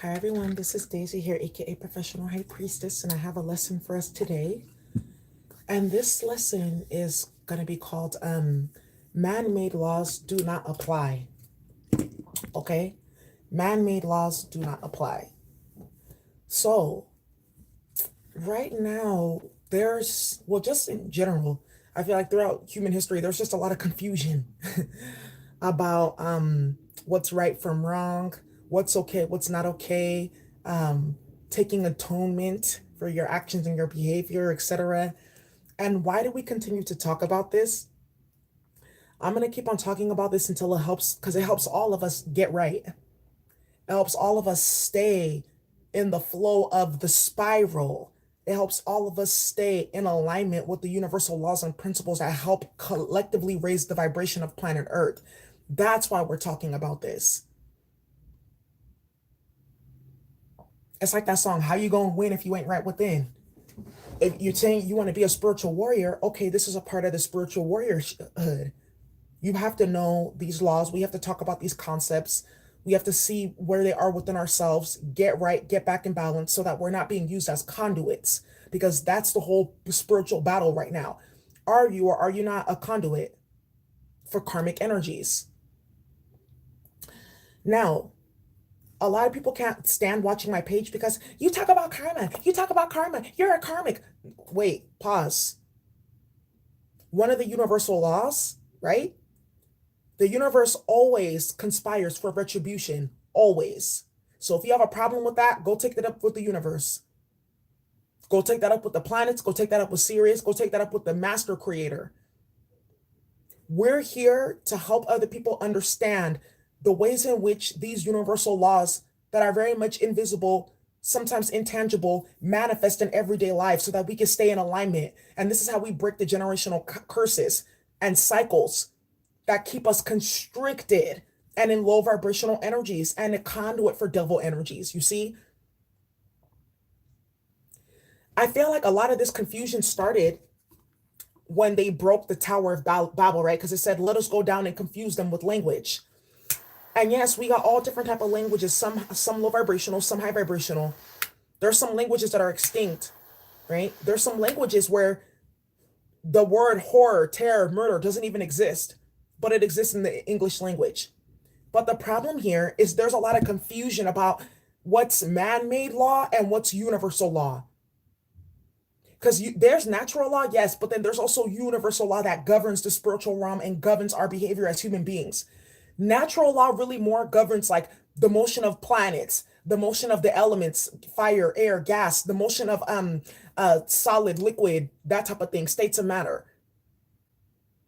Hi everyone, this is Daisy here, aka Professional High Priestess, and I have a lesson for us today. And this lesson is going to be called Man-Made Laws Do Not Apply. Okay? Man-made laws do not apply. So, right now, just in general, I feel like throughout human history, there's just a lot of confusion about what's right from wrong, what's okay, what's not okay, um, taking atonement for your actions and your behavior, etc. And why do we continue to talk about this? I'm going to keep on talking about this until it helps, because it helps all of us get right. It helps all of us stay in the flow of the spiral. It helps all of us stay in alignment with the universal laws and principles that help collectively raise the vibration of planet Earth. That's why we're talking about this. It's like that song, How You Gonna Win If You Ain't Right Within? If you're saying you want to be a spiritual warrior, okay, this is a part of the spiritual warriorhood. You have to know these laws. We have to talk about these concepts. We have to see where they are within ourselves, get right, get back in balance so that we're not being used as conduits, because that's the whole spiritual battle right now. Are you or are you not a conduit for karmic energies? Now, a lot of people can't stand watching my page because you talk about karma. You talk about karma. You're a karmic. Wait, pause. One of the universal laws, right? The universe always conspires for retribution, always. So if you have a problem with that, go take that up with the universe. Go take that up with the planets. Go take that up with Sirius. Go take that up with the master creator. We're here to help other people understand the ways in which these universal laws that are very much invisible, sometimes intangible, manifest in everyday life so that we can stay in alignment. And this is how we break the generational curses and cycles that keep us constricted and in low vibrational energies and a conduit for devil energies. You see, I feel like a lot of this confusion started when they broke the Tower of Babel, right? Because it said, let us go down and confuse them with language. And yes, we got all different type of languages, some low vibrational, some high vibrational. There's some languages that are extinct, right? There's some languages where the word horror, terror, murder doesn't even exist, but it exists in the English language. But the problem here is there's a lot of confusion about what's man-made law and what's universal law. Because there's natural law, yes, but then there's also universal law that governs the spiritual realm and governs our behavior as human beings. Natural law really more governs like the motion of planets, the motion of the elements, fire, air, gas, the motion of solid, liquid, that type of thing, states of matter.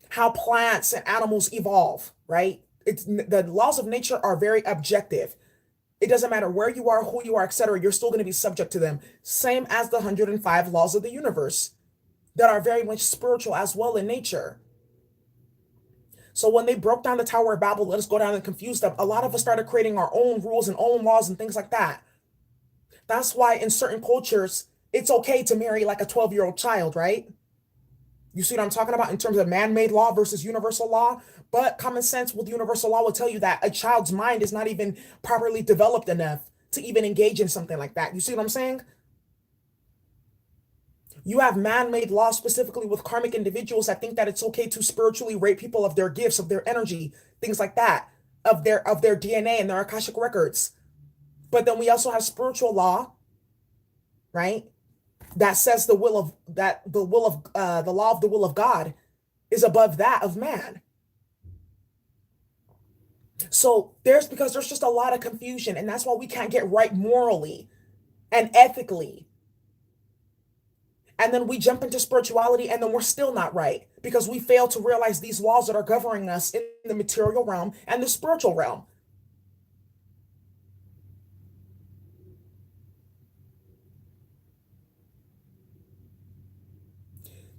How plants and animals evolve, right? It's the laws of nature are very objective. It doesn't matter where you are, who you are, etc. You're still going to be subject to them. Same as the 105 laws of the universe that are very much spiritual as well in nature. So when they broke down the Tower of Babel, let us go down and confuse them. A lot of us started creating our own rules and own laws and things like that. That's why in certain cultures, it's okay to marry like a 12-year-old child, right? You see what I'm talking about in terms of man-made law versus universal law? But common sense with universal law will tell you that a child's mind is not even properly developed enough to even engage in something like that. You see what I'm saying? You have man-made laws specifically with karmic individuals that think that it's okay to spiritually rape people of their gifts, of their energy, things like that, of their DNA and their Akashic records. But then we also have spiritual law, right? That says the law of the will of God is above that of man. So there's just a lot of confusion, and that's why we can't get right morally and ethically. And then we jump into spirituality, and then we're still not right because we fail to realize these laws that are governing us in the material realm and the spiritual realm.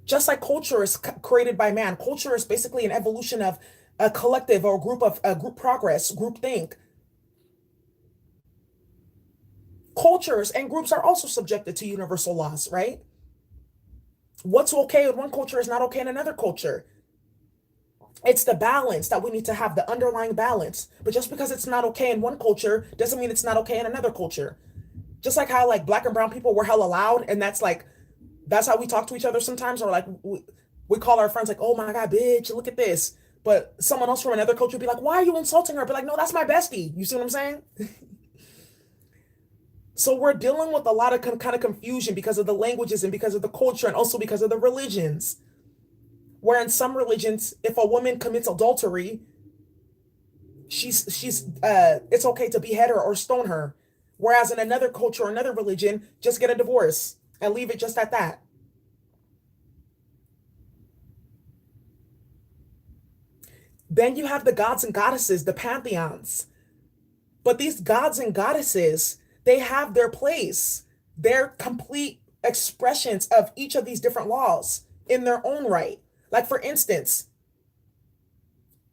Just like culture is created by man, culture is basically an evolution of a collective or a group of group progress, group think. Cultures and groups are also subjected to universal laws, right? What's okay in one culture is not okay in another culture. It's the balance that we need to have, the underlying balance. But just because it's not okay in one culture doesn't mean it's not okay in another culture. Just like how like black and brown people were hella loud, and that's how we talk to each other sometimes, or like we call our friends like, oh my God, bitch, look at this. But someone else from another culture would be like, why are you insulting her? Be like, no, that's my bestie. You see what I'm saying? So we're dealing with a lot of kind of confusion because of the languages and because of the culture and also because of the religions. Where in some religions, if a woman commits adultery, she's it's okay to behead her or stone her. Whereas in another culture or another religion, just get a divorce and leave it just at that. Then you have the gods and goddesses, the pantheons. But these gods and goddesses, they have their place. They're complete expressions of each of these different laws in their own right. Like, for instance,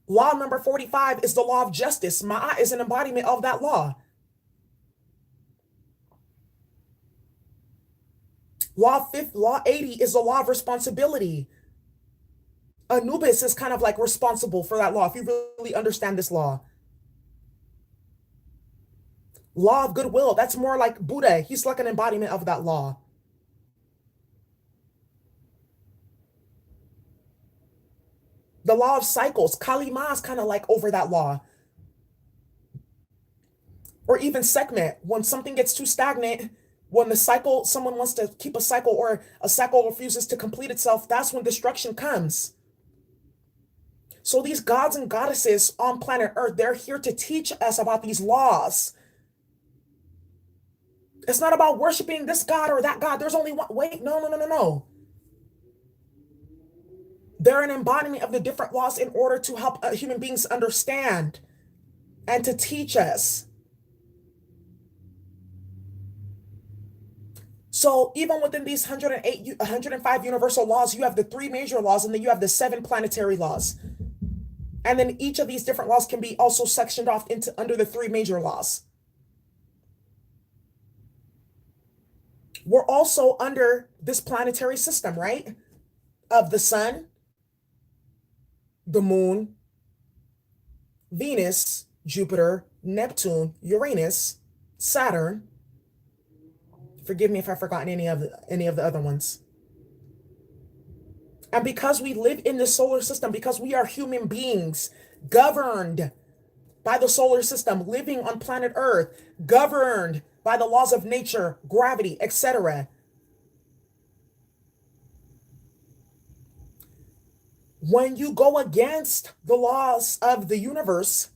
law number 45 is the law of justice. Ma'a is an embodiment of that law. Law 80 is the law of responsibility. Anubis is kind of like responsible for that law if you really understand this law. Law of goodwill, that's more like Buddha. He's like an embodiment of that law. The law of cycles, Kali Ma is kind of like over that law. Or even segment, when something gets too stagnant, when the cycle, someone wants to keep a cycle or a cycle refuses to complete itself, that's when destruction comes. So these gods and goddesses on planet Earth, they're here to teach us about these laws. It's not about worshiping this god or that god. There's only one. Wait, no, no, no, no, no. They're an embodiment of the different laws in order to help human beings understand and to teach us. So even within these 108, 105 universal laws, you have the three major laws, and then you have the seven planetary laws. And then each of these different laws can be also sectioned off into under the three major laws. We're also under this planetary system, right? Of the sun, the moon, Venus, Jupiter, Neptune, Uranus, Saturn. Forgive me if I've forgotten any of the other ones. And because we live in the solar system, because we are human beings governed by the solar system, living on planet Earth, governed by the laws of nature, gravity, etc. When you go against the laws of the universe,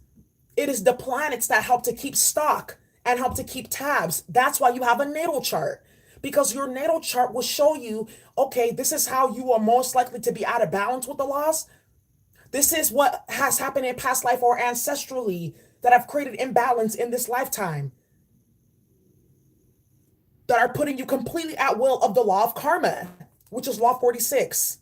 it is the planets that help to keep stock and help to keep tabs. That's why you have a natal chart, because your natal chart will show you, okay, this is how you are most likely to be out of balance with the laws. This is what has happened in past life or ancestrally that have created imbalance in this lifetime, that are putting you completely at will of the law of karma, which is law 46.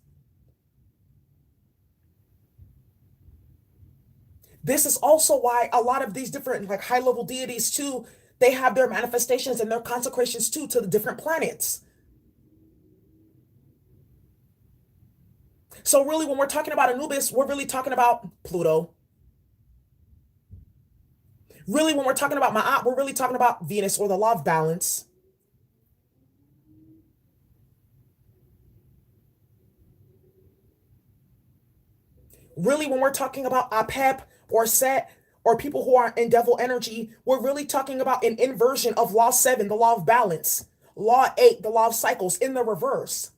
This is also why a lot of these different like high level deities too, they have their manifestations and their consecrations too to the different planets. So really, when we're talking about Anubis, we're really talking about Pluto. Really, when we're talking about Ma'at, we're really talking about Venus or the law of balance. Really, when we're talking about Apep or Set or people who are in devil energy, we're really talking about an inversion of law 7, the law of balance, law 8, the law of cycles in the reverse.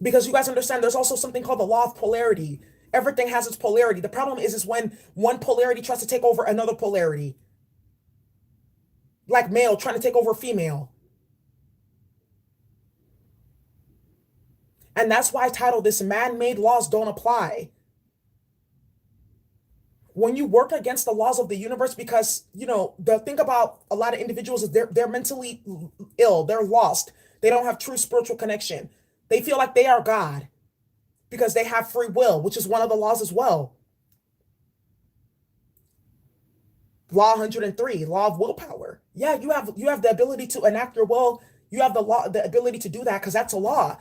Because you guys understand there's also something called the law of polarity. Everything has its polarity. The problem is when one polarity tries to take over another polarity, like male trying to take over female. And that's why I titled this Man-Made Laws Don't Apply. When you work against the laws of the universe, because the thing about a lot of individuals is they're mentally ill, they're lost, they don't have true spiritual connection. They feel like they are God because they have free will, which is one of the laws as well. Law 103, law of willpower. Yeah, you have the ability to enact your will. You have the ability to do that because that's a law.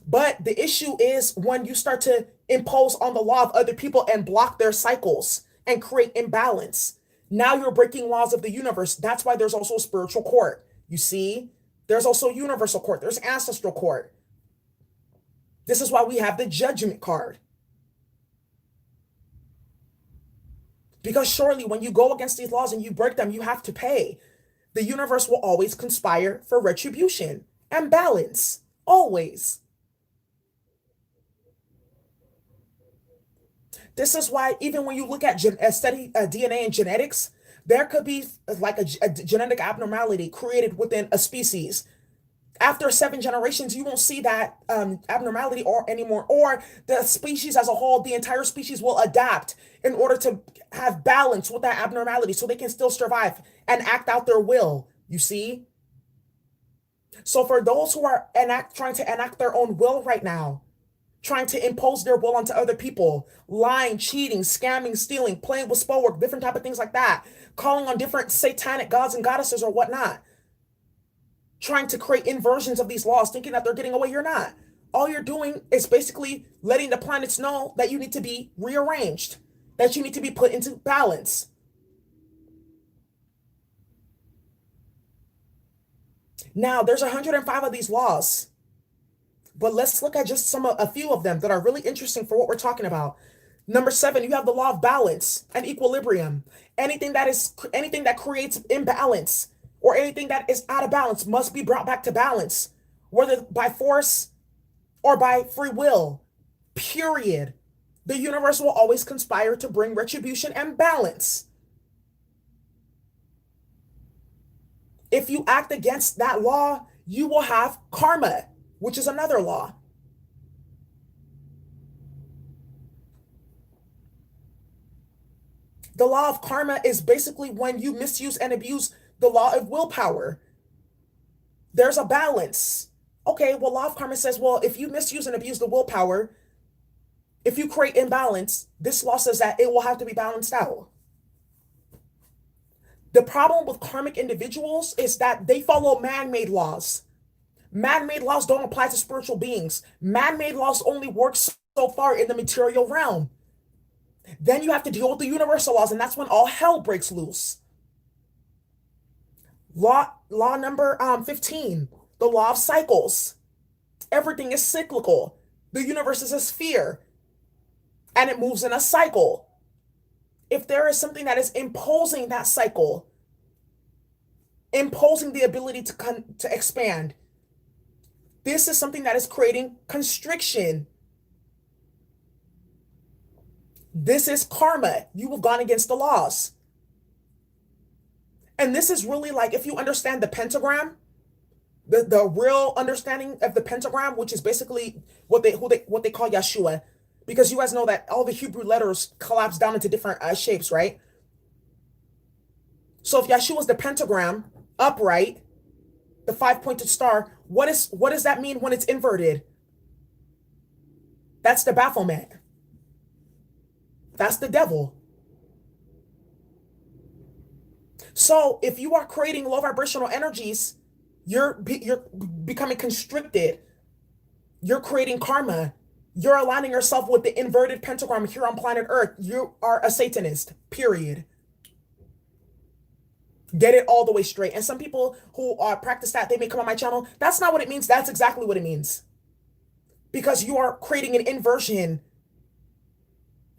But the issue is when you start to impose on the law of other people and block their cycles and create imbalance. Now you're breaking laws of the universe. That's why there's also a spiritual court. You see, there's also universal court, there's ancestral court. This is why we have the judgment card. Because surely when you go against these laws and you break them, you have to pay. The universe will always conspire for retribution and balance. Always. This is why even when you look at study DNA and genetics, there could be like a genetic abnormality created within a species. After 7 generations, you won't see that abnormality or anymore, or the species as a whole, the entire species will adapt in order to have balance with that abnormality so they can still survive and act out their will. You see? So for those who are trying to enact their own will right now, trying to impose their will onto other people, lying, cheating, scamming, stealing, playing with spell work, different type of things like that, calling on different satanic gods and goddesses or whatnot, trying to create inversions of these laws, thinking that they're getting away. You're not. All you're doing is basically letting the planets know that you need to be rearranged, that you need to be put into balance. Now, there's 105 of these laws, but let's look at just a few of them that are really interesting for what we're talking about. Number 7, you have the law of balance and equilibrium. Anything that creates imbalance or anything that is out of balance must be brought back to balance, whether by force or by free will. Period. The universe will always conspire to bring retribution and balance. If you act against that law, you will have karma, which is another law. The law of karma is basically when you misuse and abuse the law of willpower. There's a balance. Okay, well, law of karma says, well, if you misuse and abuse the willpower, if you create imbalance, this law says that it will have to be balanced out. The problem with karmic individuals is that they follow man-made laws. Man-made laws don't apply to spiritual beings. Man-made laws only work so far in the material realm. Then you have to deal with the universal laws, and that's when all hell breaks loose. Law number 15, the law of cycles. Everything is cyclical. The universe is a sphere, and it moves in a cycle. If there is something that is imposing that cycle, imposing the ability to expand, this is something that is creating constriction. This is karma. You have gone against the laws. And this is really like, if you understand the pentagram, the real understanding of the pentagram, which is basically what they call Yeshua, because you guys know that all the Hebrew letters collapse down into different shapes, right? So if Yeshua is the pentagram, upright, the 5-pointed star, what does that mean when it's inverted? That's the Baphomet. That's the devil. So if you are creating low vibrational energies, you're becoming constricted. You're creating karma. You're aligning yourself with the inverted pentagram here on planet Earth. You are a Satanist, period. Get it all the way straight. And some people who practice that, they may come on my channel. That's not what it means. That's exactly what it means. Because you are creating an inversion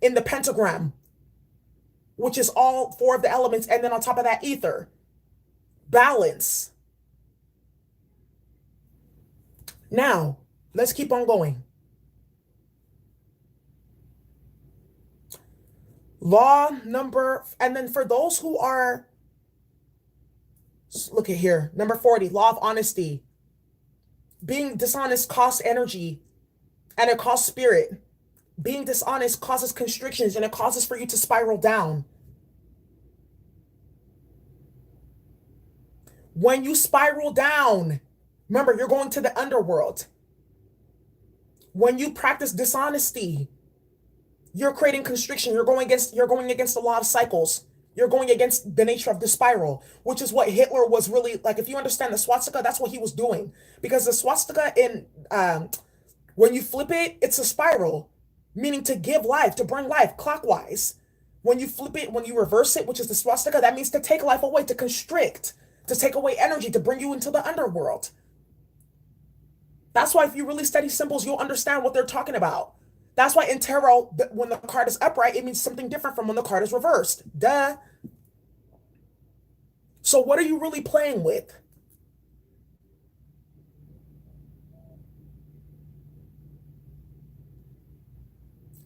in the pentagram, which is all 4 of the elements. And then on top of that, ether. Balance. Now, let's keep on going. And then for those who are, look at here, number 40, law of honesty. Being dishonest costs energy and it costs spirit. Being dishonest causes constrictions and it causes for you to spiral down. When you spiral down, remember, you're going to the underworld. When you practice dishonesty, you're creating constriction. You're going against the law of cycles. You're going against the nature of the spiral, which is what Hitler was really like. If you understand the swastika, that's what he was doing. Because the swastika in When you flip it, it's a spiral, meaning to give life, to bring life clockwise. When you flip it, when you reverse it, which is the swastika, that means to take life away, to constrict, to take away energy, to bring you into the underworld. That's why if you really study symbols, you'll understand what they're talking about. That's why in tarot, when the card is upright, it means something different from when the card is reversed. Duh. So what are you really playing with?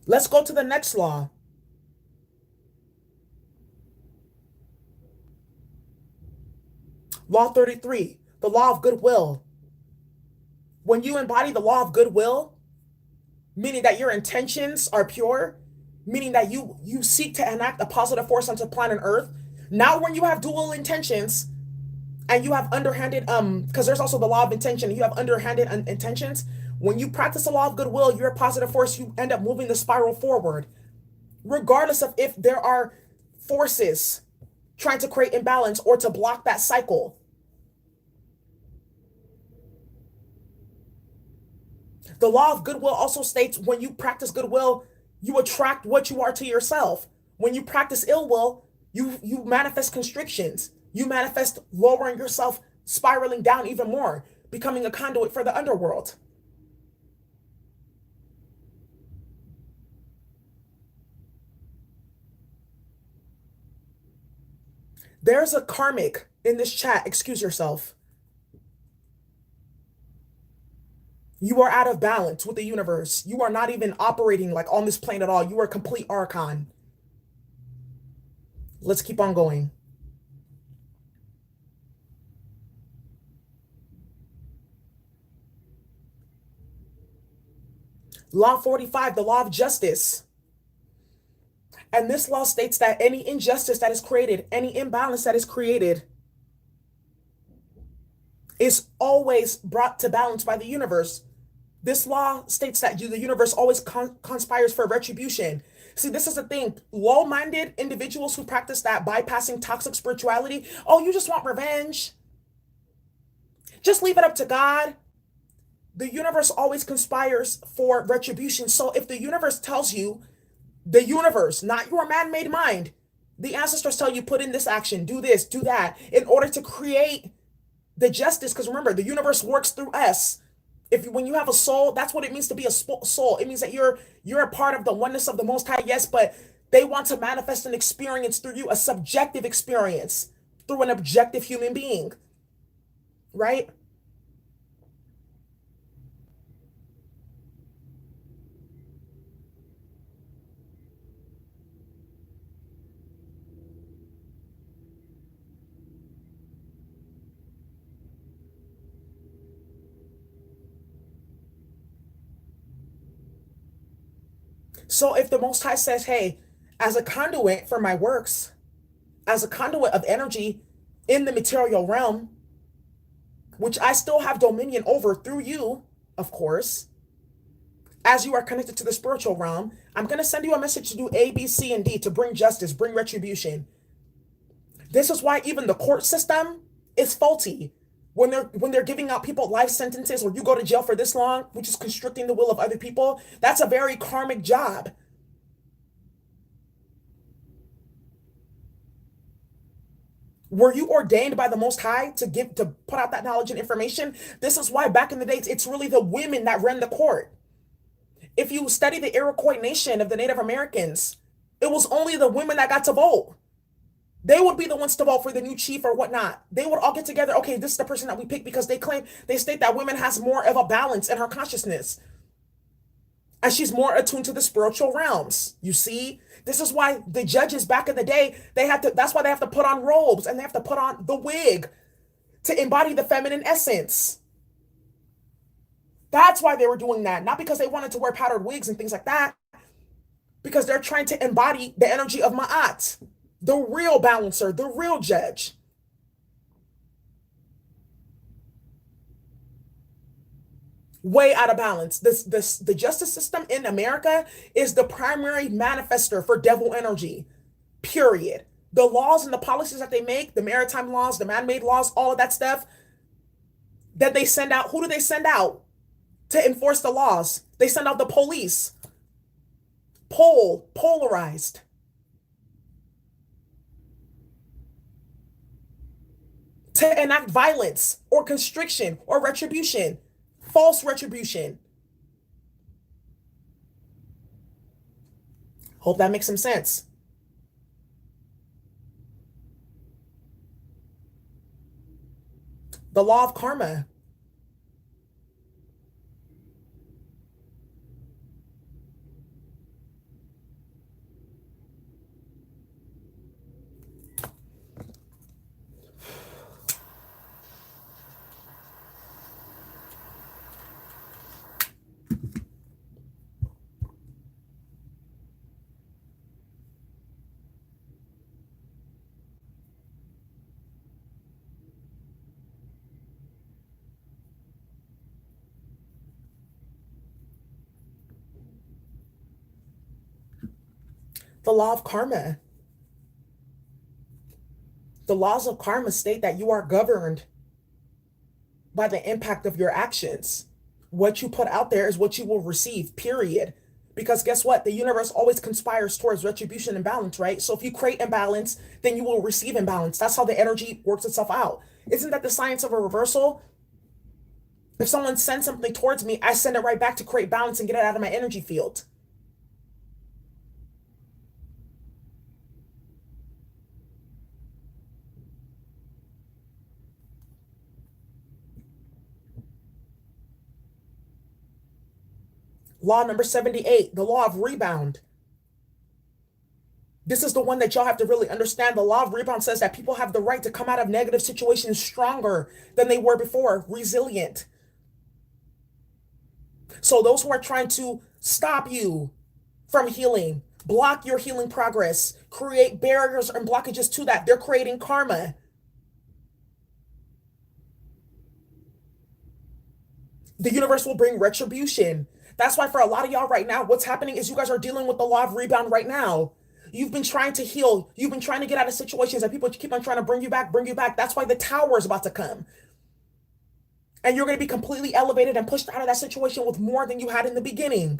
Let's go to the next law. Law 33, the law of goodwill. When you embody the law of goodwill, meaning that your intentions are pure, meaning that you seek to enact a positive force onto planet Earth. Now, when you have dual intentions and you have underhanded, because there's also the law of intention, you have underhanded intentions. When you practice the law of goodwill, you're a positive force. You end up moving the spiral forward, regardless of if there are forces trying to create imbalance or to block that cycle. The law of goodwill also states when you practice goodwill, you attract what you are to yourself. When you practice ill will, you manifest constrictions. You manifest lowering yourself, spiraling down even more, becoming a conduit for the underworld. There's a karmic in this chat. Excuse yourself. You are out of balance with the universe. You are not even operating like on this plane at all. You are a complete archon. Let's keep on going. Law 45, the law of justice. And this law states that any injustice that is created, any imbalance that is created, is always brought to balance by the universe. This law states that the universe always conspires for retribution. See, this is the thing. Low-minded individuals who practice that bypassing toxic spirituality, oh, you just want revenge. Just leave it up to God. The universe always conspires for retribution. So if the universe tells you, the universe, not your man-made mind, the ancestors tell you, put in this action, do this, do that, in order to create the justice. Because remember, the universe works through us. If when you have a soul, that's what it means to be a soul. It means that you're a part of the oneness of the Most High, yes, but they want to manifest an experience through you, a subjective experience through an objective human being, right? So if the Most High says, hey, as a conduit for my works, as a conduit of energy in the material realm, which I still have dominion over through you, of course, as you are connected to the spiritual realm, I'm going to send you a message to do A, B, C, and D to bring justice, bring retribution. This is why even the court system is faulty. When they're giving out people life sentences or you go to jail for this long, which is constricting the will of other people, that's a very karmic job. Were you ordained by the Most High to put out that knowledge and information? This is why back in the days, it's really the women that ran the court. If you study the Iroquois nation of the Native Americans, it was only the women that got to vote. They would be the ones to vote for the new chief or whatnot. They would all get together. Okay, this is the person that we pick because they state that women has more of a balance in her consciousness. And she's more attuned to the spiritual realms. You see, this is why the judges back in the day, that's why they have to put on robes and they have to put on the wig to embody the feminine essence. That's why they were doing that. Not because they wanted to wear powdered wigs and things like that, because they're trying to embody the energy of Ma'at, the real balancer, the real judge. Way out of balance. The justice system in America is the primary manifester for devil energy. Period. The laws and the policies that they make, the maritime laws, the man-made laws, all of that stuff that they send out. Who do they send out? to enforce the laws. They send out the police, polarized, to enact violence or constriction or retribution, false retribution. Hope that makes some sense. The law of karma. The law of karma. The laws of karma state that you are governed by the impact of your actions. What you put out there is what you will receive, period. Because guess what? The universe always conspires towards retribution and balance, right? So if you create imbalance, then you will receive imbalance. That's how the energy works itself out. Isn't that the science of a reversal? If someone sends something towards me, I send it right back to create balance and get it out of my energy field. Law number 78, the law of rebound. This is the one that y'all have to really understand. The law of rebound says that people have the right to come out of negative situations stronger than they were before, resilient. So those who are trying to stop you from healing, block your healing progress, create barriers and blockages to that, they're creating karma. The universe will bring retribution. That's why for a lot of y'all right now, what's happening is you guys are dealing with the law of rebound right now. You've been trying to heal. You've been trying to get out of situations that people keep on trying to bring you back, bring you back. That's why the tower is about to come. And you're going to be completely elevated and pushed out of that situation with more than you had in the beginning.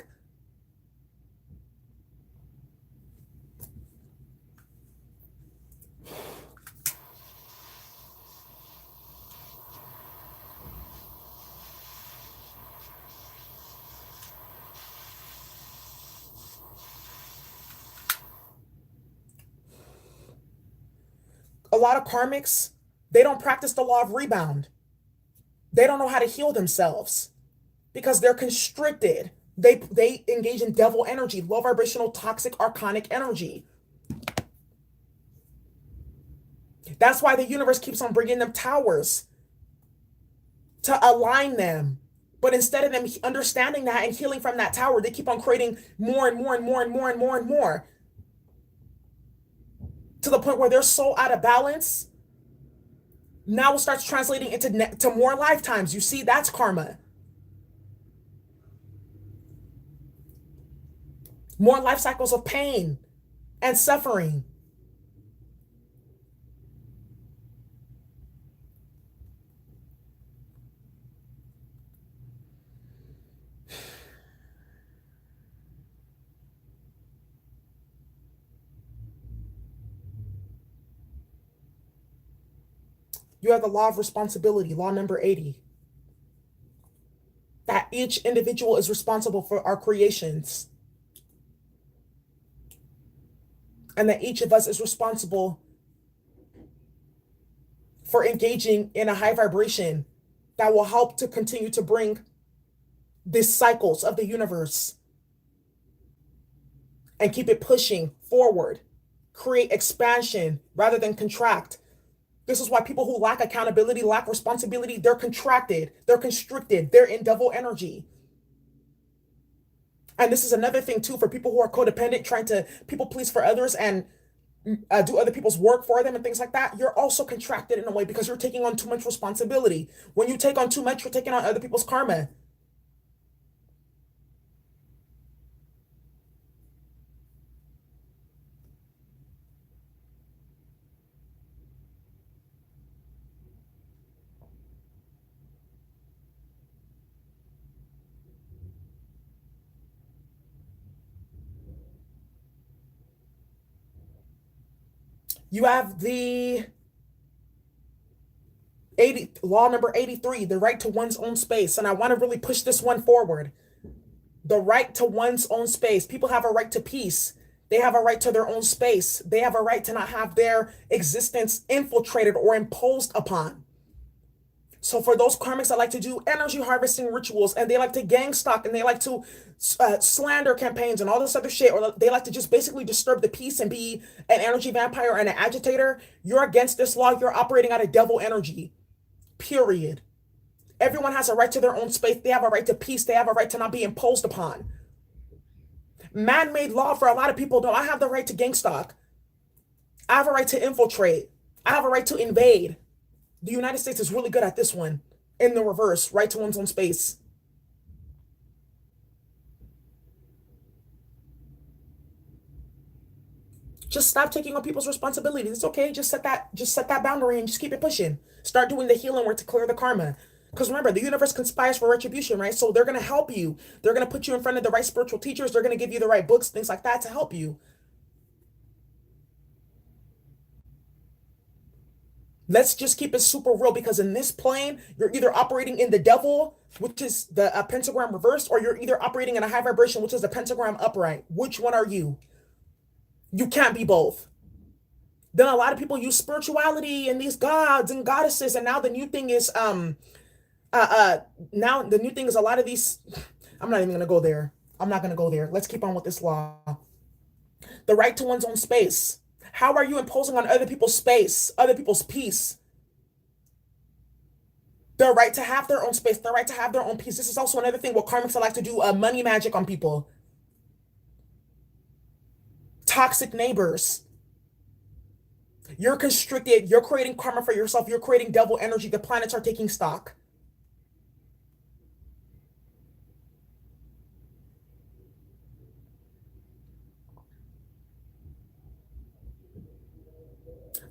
A lot of karmics, they don't practice the law of rebound. They don't know how to heal themselves because they're constricted. They engage in devil energy, low vibrational, toxic, archonic energy. That's why the universe keeps on bringing them towers to align them. But instead of them understanding that and healing from that tower, they keep on creating more and more and more and more and more and more to the point where they're so out of balance. Now it starts translating to more lifetimes. You see, that's karma. More life cycles of pain and suffering. You have the law of responsibility, law number 80, that each individual is responsible for our creations, and that each of us is responsible for engaging in a high vibration that will help to continue to bring these cycles of the universe and keep it pushing forward, create expansion rather than contract. This is why people who lack accountability, lack responsibility, they're contracted, they're constricted, they're in devil energy. And this is another thing too for people who are codependent, trying to people please for others and do other people's work for them and things like that. You're also contracted in a way because you're taking on too much responsibility. When you take on too much, you're taking on other people's karma. You have the 80 law number 83, the right to one's own space. And I want to really push this one forward. The right to one's own space. People have a right to peace. They have a right to their own space. They have a right to not have their existence infiltrated or imposed upon. So for those karmics that like to do energy harvesting rituals and they like to gang stalk and they like to slander campaigns and all this other shit, or they like to just basically disturb the peace and be an energy vampire and an agitator, you're against this law. You're operating out of devil energy. Period. Everyone has a right to their own space. They have a right to peace. They have a right to not be imposed upon. Man-made law for a lot of people. No, I have the right to gang stalk. I have a right to infiltrate. I have a right to invade. The United States is really good at this one. In the reverse, right to one's own space. Just stop taking on people's responsibilities. It's okay. Just set that boundary and just keep it pushing. Start doing the healing work to clear the karma. Because remember, the universe conspires for retribution, right? So they're gonna help you. They're gonna put you in front of the right spiritual teachers. They're gonna give you the right books, things like that to help you. Let's just keep it super real because in this plane, you're either operating in the devil, which is the pentagram reversed, or you're either operating in a high vibration, which is the pentagram upright. Which one are you? You can't be both. Then a lot of people use spirituality and these gods and goddesses, and now the new thing is now the new thing is a lot of these. I'm not even gonna go there. I'm not gonna go there. Let's keep on with this law. The right to one's own space. How are you imposing on other people's space, other people's peace? Their right to have their own space, their right to have their own peace. This is also another thing what karmics like to do money magic on people. Toxic neighbors. You're constricted. You're creating karma for yourself. You're creating devil energy. The planets are taking stock.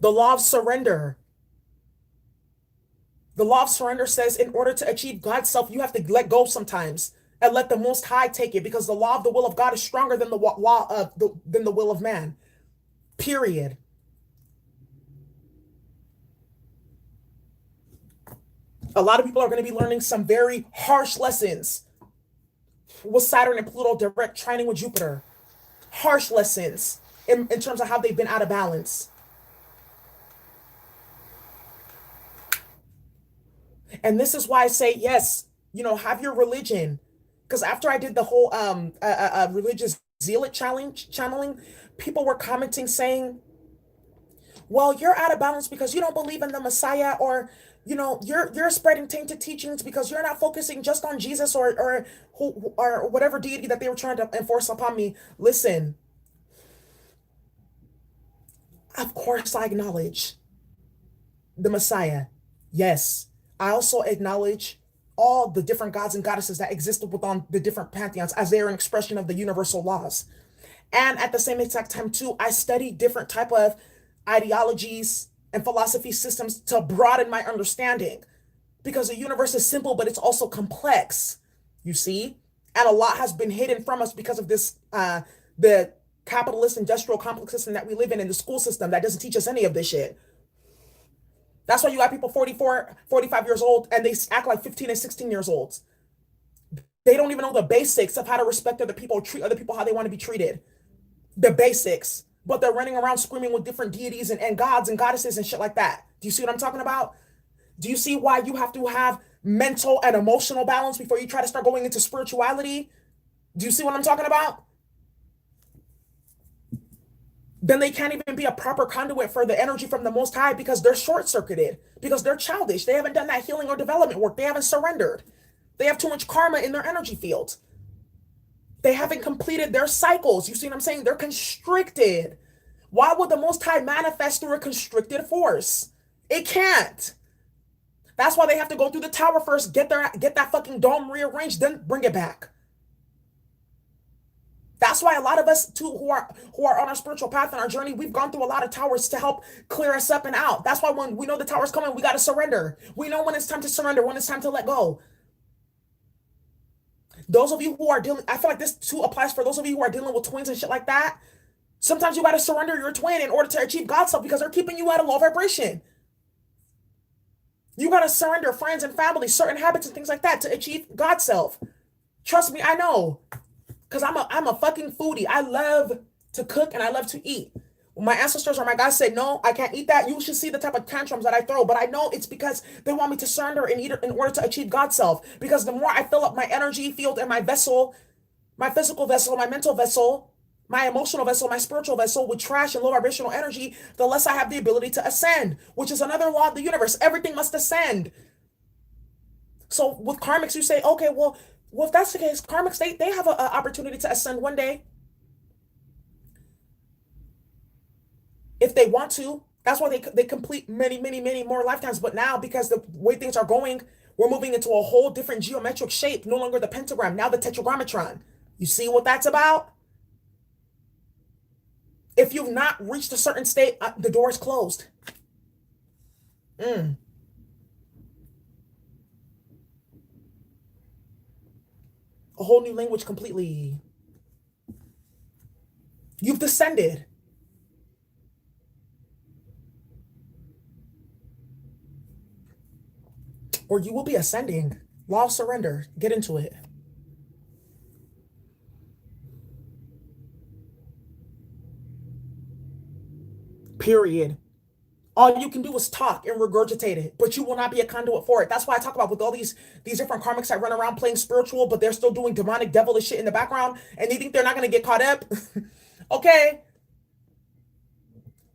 The law of surrender. The law of surrender says in order to achieve God's self, you have to let go sometimes and let the Most High take it because the law of the will of God is stronger than the law of than the will of man. Period. A lot of people are going to be learning some very harsh lessons with Saturn and Pluto direct trining with Jupiter. Harsh lessons in terms of how they've been out of balance. And this is why I say, yes, have your religion. Because after I did the whole religious zealot challenge channeling, people were commenting saying, well, you're out of balance because you don't believe in the Messiah, or you're spreading tainted teachings because you're not focusing just on Jesus or who or whatever deity that they were trying to enforce upon me. Listen, of course I acknowledge the Messiah. Yes. I also acknowledge all the different gods and goddesses that existed within the different pantheons as they are an expression of the universal laws. And at the same exact time, too, I study different type of ideologies and philosophy systems to broaden my understanding because the universe is simple, but it's also complex, you see? And a lot has been hidden from us because of this, the capitalist industrial complex system that we live in the school system that doesn't teach us any of this shit. That's why you got people 44, 45 years old and they act like 15 and 16 years old. They don't even know the basics of how to respect other people, treat other people how they want to be treated. The basics. But they're running around screaming with different deities and gods and goddesses and shit like that. Do you see what I'm talking about? Do you see why you have to have mental and emotional balance before you try to start going into spirituality? Do you see what I'm talking about? Then they can't even be a proper conduit for the energy from the Most High because they're short-circuited, because they're childish. They haven't done that healing or development work. They haven't surrendered. They have too much karma in their energy field. They haven't completed their cycles. You see what I'm saying? They're constricted. Why would the Most High manifest through a constricted force? It can't. That's why they have to go through the tower first, get that fucking dome rearranged, then bring it back. That's why a lot of us too who are on our spiritual path and our journey, we've gone through a lot of towers to help clear us up and out. That's why when we know the tower's coming, we got to surrender. We know when it's time to surrender, when it's time to let go. Those of you who are dealing, I feel like this too applies for those of you who are dealing with twins and shit like that. Sometimes you got to surrender your twin in order to achieve God's self because they're keeping you at a low vibration. You got to surrender friends and family, certain habits and things like that to achieve God's self. Trust me, I know. Because I'm a fucking foodie. I love to cook and I love to eat. When my ancestors or my God said, no, I can't eat that, you should see the type of tantrums that I throw. But I know it's because they want me to surrender and eat it in order to achieve God's self. Because the more I fill up my energy field and my vessel, my physical vessel, my mental vessel, my emotional vessel, my spiritual vessel with trash and low vibrational energy, the less I have the ability to ascend, which is another law of the universe. Everything must ascend. So with karmics, you say, okay, well, if that's the case, karmics, they have an opportunity to ascend one day if they want to. That's why they complete many, many, many more lifetimes. But now, because the way things are going, we're moving into a whole different geometric shape. No longer the pentagram, now the tetragrammatron. You see what that's about? If you've not reached a certain state, the door is closed. Mm. A whole new language completely. You've descended. Or you will be ascending. Law of surrender. Get into it. Period. All you can do is talk and regurgitate it, but you will not be a conduit for it. That's why I talk about with all these different karmics that run around playing spiritual, but they're still doing demonic devilish shit in the background, and they think they're not going to get caught up. Okay.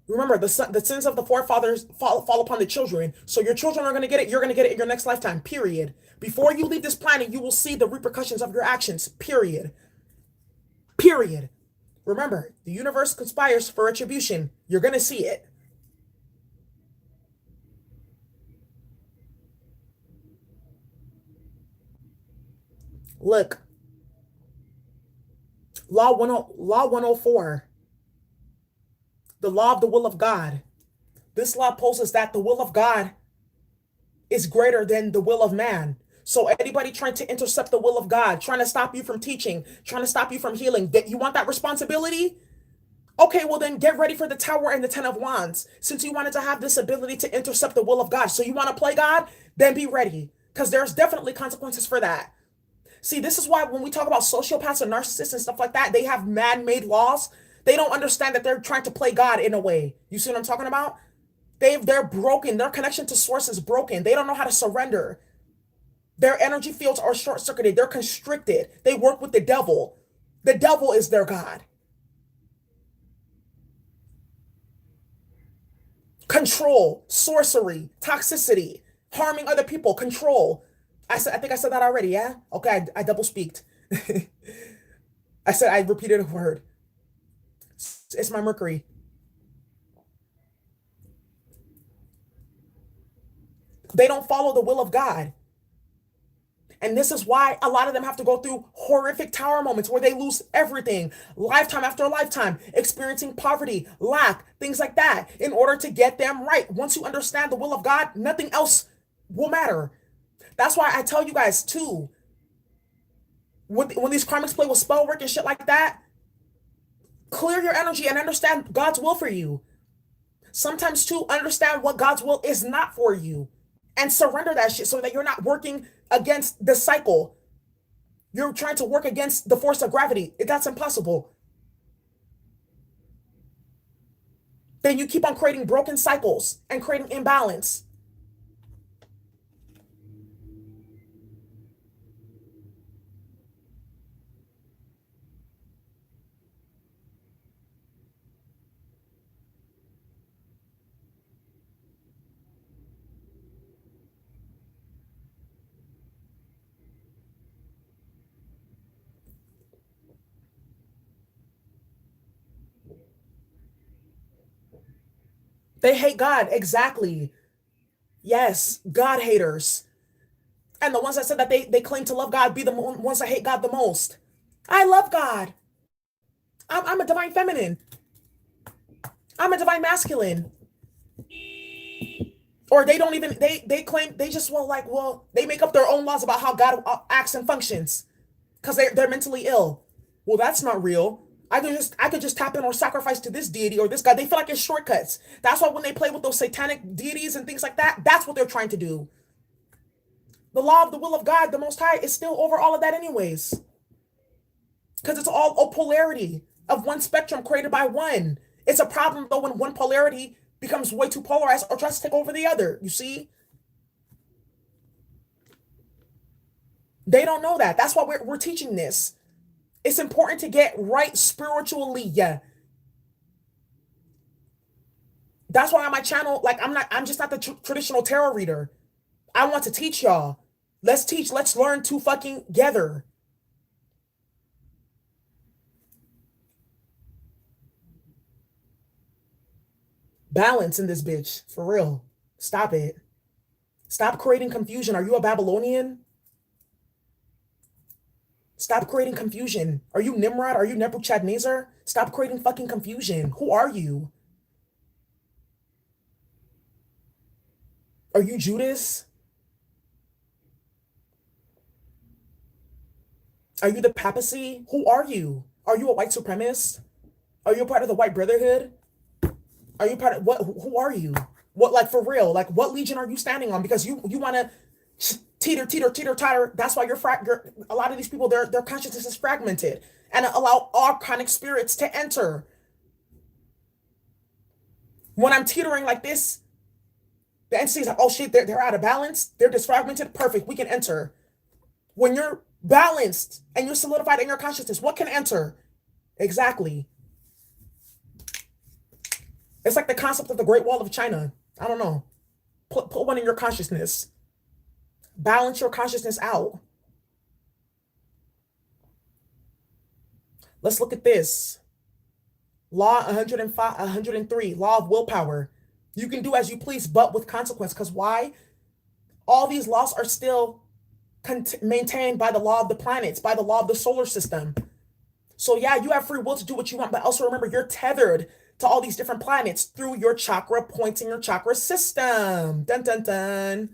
Remember, the sins of the forefathers fall upon the children. So your children are going to get it. You're going to get it in your next lifetime. Period. Before you leave this planet, you will see the repercussions of your actions. Period. Period. Remember, the universe conspires for retribution. You're going to see it. Look, Law 104, the law of the will of God. This law poses that the will of God is greater than the will of man. So anybody trying to intercept the will of God, trying to stop you from teaching, trying to stop you from healing, that you want that responsibility? Okay, well then get ready for the Tower and the Ten of Wands. Since you wanted to have this ability to intercept the will of God, so you want to play God, then be ready, because there's definitely consequences for that. See, this is why when we talk about sociopaths and narcissists and stuff like that, they have man-made laws. They don't understand that they're trying to play God in a way. You see what I'm talking about? They're broken. Their connection to source is broken. They don't know how to surrender. Their energy fields are short-circuited. They're constricted. They work with the devil. The devil is their God. Control, sorcery, toxicity, harming other people, control. I think I said that already, yeah? Okay, I double speaked. I repeated a word. It's my Mercury. They don't follow the will of God. And this is why a lot of them have to go through horrific tower moments where they lose everything, lifetime after lifetime, experiencing poverty, lack, things like that, in order to get them right. Once you understand the will of God, nothing else will matter. That's why I tell you guys too, when these karmics play with spell work and shit like that, clear your energy and understand God's will for you. Sometimes too, understand what God's will is not for you and surrender that shit so that you're not working against the cycle. You're trying to work against the force of gravity. That's impossible. Then you keep on creating broken cycles and creating imbalance. They hate God. Exactly. Yes, God haters. And the ones that said that they claim to love God be the ones that hate God the most. I love God. I'm a divine feminine. I'm a divine masculine. Or they don't even, they claim, they just, they make up their own laws about how God acts and functions because they're mentally ill. Well, that's not real. I could just tap in or sacrifice to this deity or this god. They feel like it's shortcuts. That's why when they play with those satanic deities and things like that, that's what they're trying to do. The law of the will of God, the Most High, is still over all of that, anyways. Because it's all a polarity of one spectrum created by one. It's a problem, though, when one polarity becomes way too polarized or tries to take over the other. You see? They don't know that. That's why we're teaching this. It's important to get right spiritually. Yeah. That's why on my channel, like, I'm just not the traditional tarot reader. I want to teach y'all. Let's teach, let's learn to fucking gather. Balance in this bitch, for real. Stop it. Stop creating confusion. Are you a Babylonian? Stop creating confusion. Are you Nimrod? Are you Nebuchadnezzar? Stop creating fucking confusion. Who are you? Are you Judas? Are you the papacy? Who are you? Are you a white supremacist? Are you a part of the white brotherhood? Are you part of what? Who are you? What, like, for real? Like, what legion are you standing on? Because you want to teeter, teeter, teeter, totter. That's why a lot of these people, their consciousness is fragmented and allow archonic spirits to enter. When I'm teetering like this, the entity's like, oh shit, they're out of balance. They're disfragmented. Perfect. We can enter. When you're balanced and you're solidified in your consciousness, what can enter? Exactly. It's like the concept of the Great Wall of China. I don't know. Put one in your consciousness. Balance your consciousness out. Let's look at this. Law 105, 103, law of willpower. You can do as you please, but with consequence. Because why? All these laws are still maintained by the law of the planets, by the law of the solar system. So yeah, you have free will to do what you want, but also remember you're tethered to all these different planets through your chakra points in your chakra system. Dun dun dun.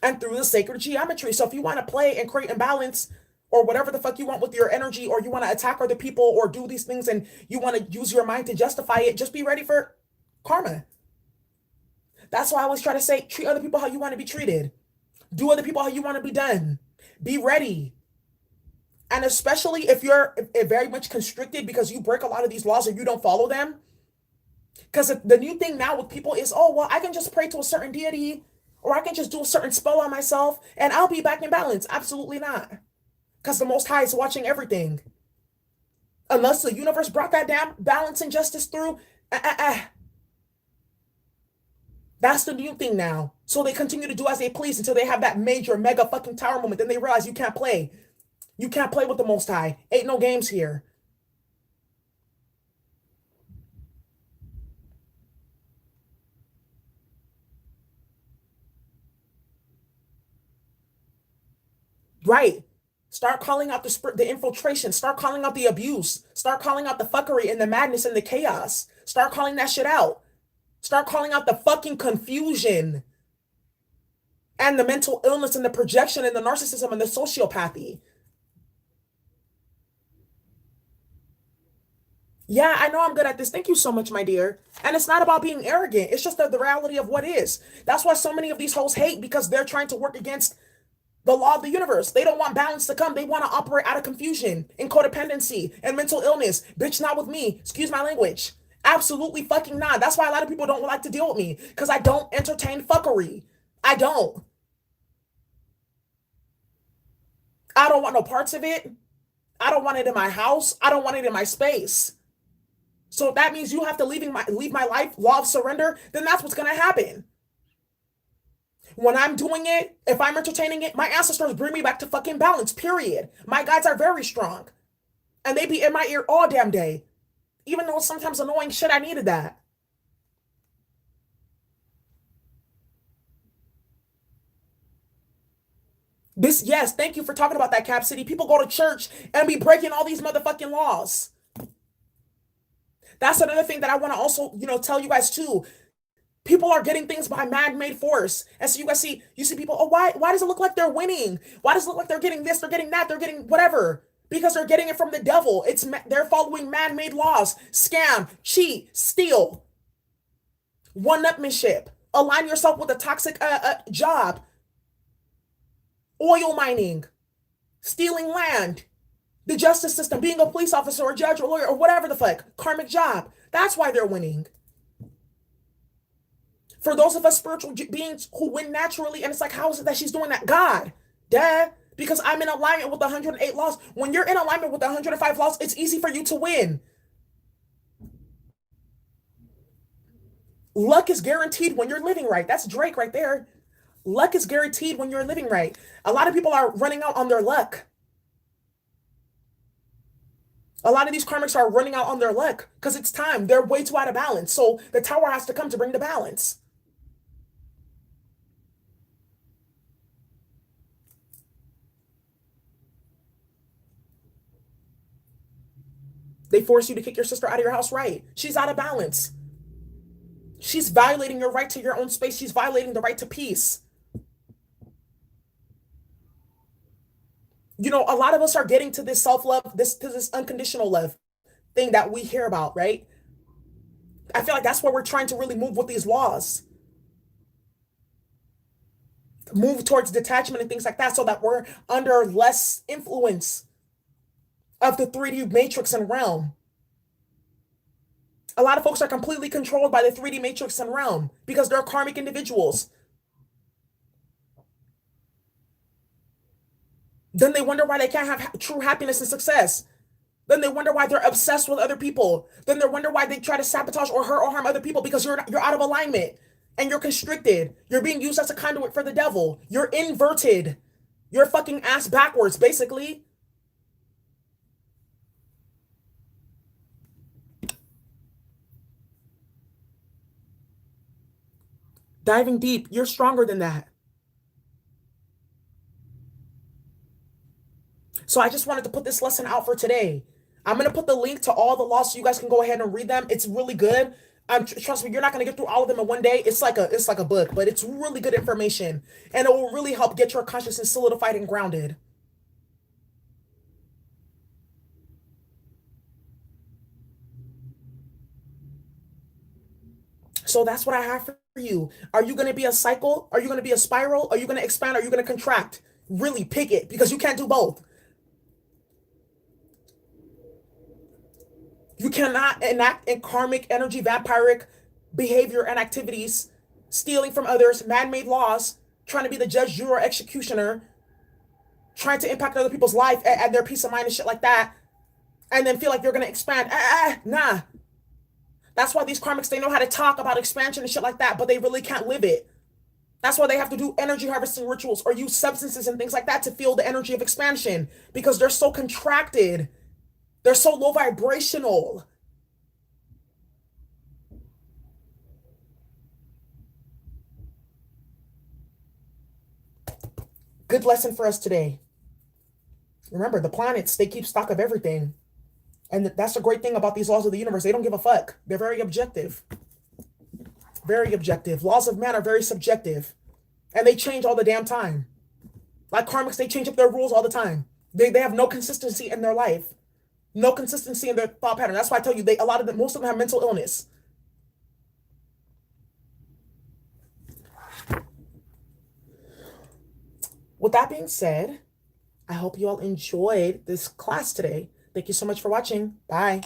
And through the sacred geometry. So if you want to play and create imbalance or whatever the fuck you want with your energy, or you want to attack other people or do these things and you want to use your mind to justify it, just be ready for karma. That's why I always try to say, treat other people how you want to be treated. Do other people how you want to be done. Be ready. And especially if you're very much constricted because you break a lot of these laws or you don't follow them. Because the new thing now with people is, oh, well, I can just pray to a certain deity or I can just do a certain spell on myself and I'll be back in balance. Absolutely not. Because the Most High is watching everything. Unless the universe brought that down, balance and justice through. That's the new thing now. So they continue to do as they please until they have that major mega fucking tower moment. Then they realize you can't play. You can't play with the Most High. Ain't no games here. Right. Start calling out the infiltration. Start calling out the abuse. Start calling out the fuckery and the madness and the chaos. Start calling that shit out. Start calling out the fucking confusion and the mental illness and the projection and the narcissism and the sociopathy. Yeah, I know I'm good at this. Thank you so much, my dear. And it's not about being arrogant. It's just the reality of what is. That's why so many of these hoes hate, because they're trying to work against the law of the universe. They don't want balance to come. They want to operate out of confusion and codependency and mental illness. Bitch, not with me. Excuse my language. Absolutely fucking not. That's why a lot of people don't like to deal with me, because I don't entertain fuckery. I don't. I don't want no parts of it. I don't want it in my house. I don't want it in my space. So if that means you have to leave my life, law of surrender, then that's what's gonna happen. When I'm doing it, if I'm entertaining it, my ancestors bring me back to fucking balance, period. My guides are very strong. And they be in my ear all damn day. Even though it's sometimes annoying shit, I needed that. Yes, thank you for talking about that, Cap City. People go to church and be breaking all these motherfucking laws. That's another thing that I want to also, tell you guys too. People are getting things by man-made force. And so you see people, oh, why does it look like they're winning? Why does it look like they're getting this, they're getting that, they're getting whatever? Because they're getting it from the devil. They're following man-made laws. Scam, cheat, steal, one-upmanship. Align yourself with a toxic job. Oil mining, stealing land, the justice system, being a police officer or judge or lawyer or whatever the fuck, karmic job. That's why they're winning. For those of us spiritual beings who win naturally, and it's like, how is it that she's doing that? God, duh. Because I'm in alignment with the 108 laws. When you're in alignment with the 105 laws, it's easy for you to win. Luck is guaranteed when you're living right. That's Drake right there. Luck is guaranteed when you're living right. A lot of people are running out on their luck. A lot of these karmics are running out on their luck because it's time. They're way too out of balance. So the tower has to come to bring the balance. They force you to kick your sister out of your house, right? She's out of balance. She's violating your right to your own space. She's violating the right to peace. You know, a lot of us are getting to this self-love, to this unconditional love thing that we hear about, right? I feel like that's where we're trying to really move with these laws. Move towards detachment and things like that so that we're under less influence of the 3D matrix and realm. A lot of folks are completely controlled by the 3D matrix and realm because they're karmic individuals. Then they wonder why they can't have true happiness and success. Then they wonder why they're obsessed with other people. Then they wonder why they try to sabotage or hurt or harm other people because you're out of alignment and you're constricted. You're being used as a conduit for the devil. You're inverted. You're fucking ass backwards, basically. Diving deep, you're stronger than that. So I just wanted to put this lesson out for today. I'm going to put the link to all the laws so you guys can go ahead and read them. It's really good. Trust me, you're not going to get through all of them in one day. It's like a book, but it's really good information and it will really help get your consciousness solidified and grounded. So that's what I have for you. Are you going to be a cycle? Are you going to be a spiral? Are you going to expand? Are you going to contract? Really pick it because you can't do both. You cannot enact in karmic energy, vampiric behavior and activities, stealing from others, man-made laws, trying to be the judge, juror, executioner, trying to impact other people's life and their peace of mind and shit like that, and then feel like you're gonna expand. Nah. That's why these karmics, they know how to talk about expansion and shit like that, but they really can't live it. That's why they have to do energy harvesting rituals or use substances and things like that to feel the energy of expansion because they're so contracted. They're so low vibrational. Good lesson for us today. Remember, the planets, they keep stock of everything. And that's the great thing about these laws of the universe. They don't give a fuck. They're very objective. Very objective. Laws of man are very subjective. And they change all the damn time. Like karmics, they change up their rules all the time. They have no consistency in their life. No consistency in their thought pattern. That's why I tell you, most of them have mental illness. With that being said, I hope you all enjoyed this class today. Thank you so much for watching. Bye.